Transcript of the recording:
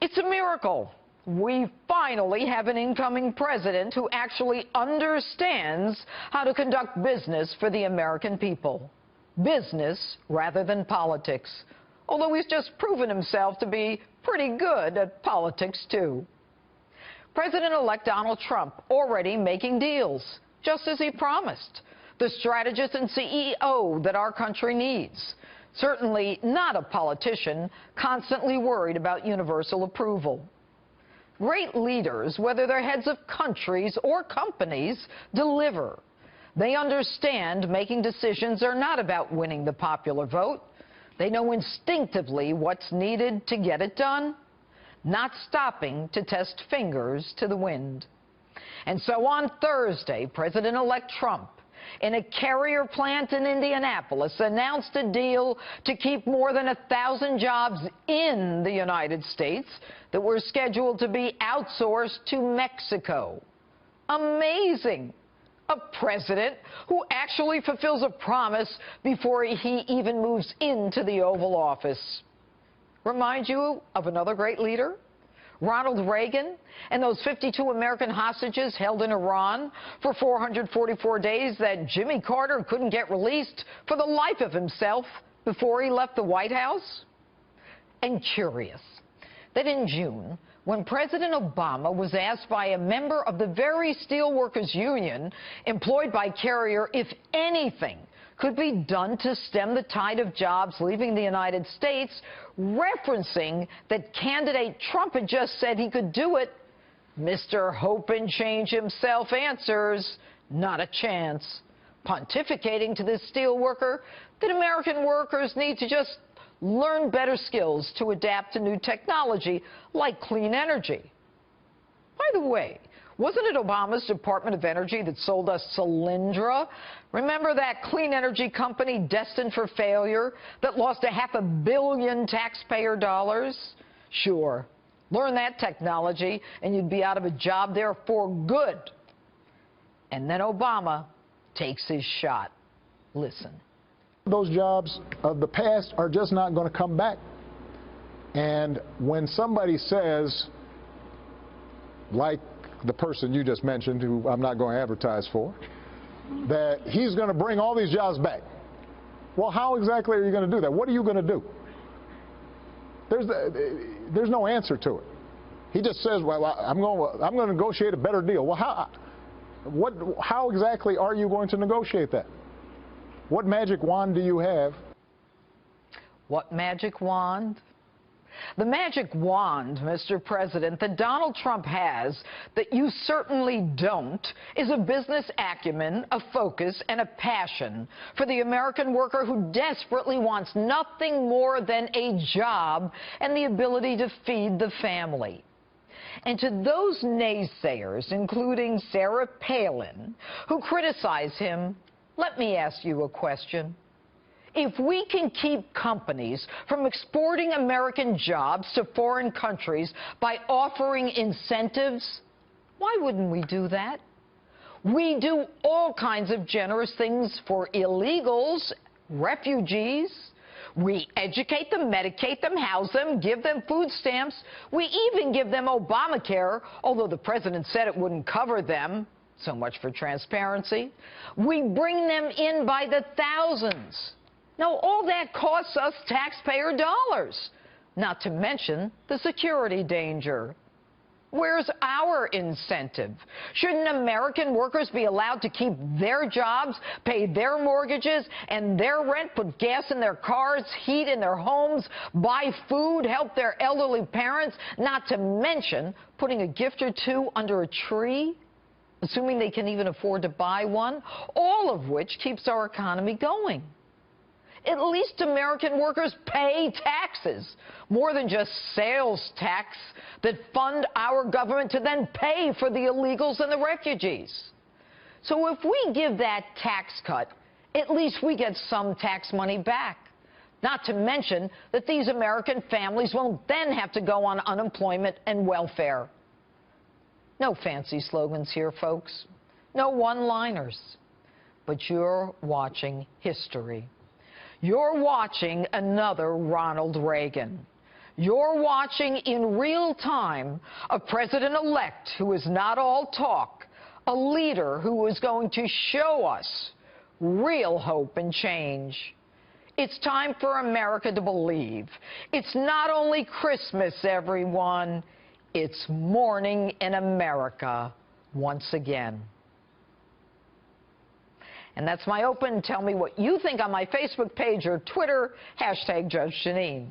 It's a miracle. We finally have an incoming president who actually understands how to conduct business for the American people. Business rather than politics. Although he's just proven himself to be pretty good at politics, too. President-elect Donald Trump already making deals, just as he promised. The strategist and CEO that our country needs. Certainly not a politician constantly worried about universal approval. Great leaders, whether they're heads of countries or companies, deliver. They understand making decisions are not about winning the popular vote. They know instinctively what's needed to get it done, not stopping to test fingers to the wind. And so on Thursday, President-elect Trump, in a Carrier plant in Indianapolis, announced a deal to keep more than 1,000 jobs in the United States that were scheduled to be outsourced to Mexico. Amazing. A president who actually fulfills a promise before he even moves into the Oval Office. Remind you of another great leader? Ronald Reagan and those 52 American hostages held in Iran for 444 days that Jimmy Carter couldn't get released for the life of himself before he left the White House? And curious that in June, when President Obama was asked by a member of the very steelworkers union employed by Carrier if anything could be done to stem the tide of jobs leaving the United States, referencing that candidate Trump had just said he could do it, Mr. Hope and Change himself answers, not a chance, pontificating to this steelworker that American workers need to just learn better skills to adapt to new technology like clean energy. By the way, wasn't it Obama's Department of Energy that sold us Solyndra? Remember that clean energy company destined for failure that lost $500 million taxpayer dollars? Sure, learn that technology and you'd be out of a job there for good. And then Obama takes his shot. Listen. Those jobs of the past are just not going to come back. And when somebody says, like the person you just mentioned, who I'm not going to advertise for, that he's going to bring all these jobs back. Well, how exactly are you going to do that? What are you going to do? There's no answer to it. He just says, well, I'm going to negotiate a better deal. Well, how exactly are you going to negotiate that? What magic wand do you have? What magic wand? The magic wand, Mr. President, that Donald Trump has that you certainly don't is a business acumen, a focus, and a passion for the American worker who desperately wants nothing more than a job and the ability to feed the family. And to those naysayers, including Sarah Palin, who criticize him, let me ask you a question. If we can keep companies from exporting American jobs to foreign countries by offering incentives, why wouldn't we do that? We do all kinds of generous things for illegals, refugees. We educate them, medicate them, house them, give them food stamps. We even give them Obamacare, although the president said it wouldn't cover them. So much for transparency. We bring them in by the thousands. Now, all that costs us taxpayer dollars, not to mention the security danger. Where's our incentive? Shouldn't American workers be allowed to keep their jobs, pay their mortgages and their rent, put gas in their cars, heat in their homes, buy food, help their elderly parents, not to mention putting a gift or two under a tree, assuming they can even afford to buy one, all of which keeps our economy going? At least American workers pay taxes, more than just sales tax that fund our government to then pay for the illegals and the refugees. So if we give that tax cut, at least we get some tax money back. Not to mention that these American families won't then have to go on unemployment and welfare. No fancy slogans here, folks. No one-liners. But you're watching history. You're watching another Ronald Reagan. You're watching in real time a president-elect who is not all talk, a leader who is going to show us real hope and change. It's time for America to believe. It's not only Christmas, everyone. It's morning in America once again. And that's my open. Tell me what you think on my Facebook page or Twitter, #JudgeJeanine.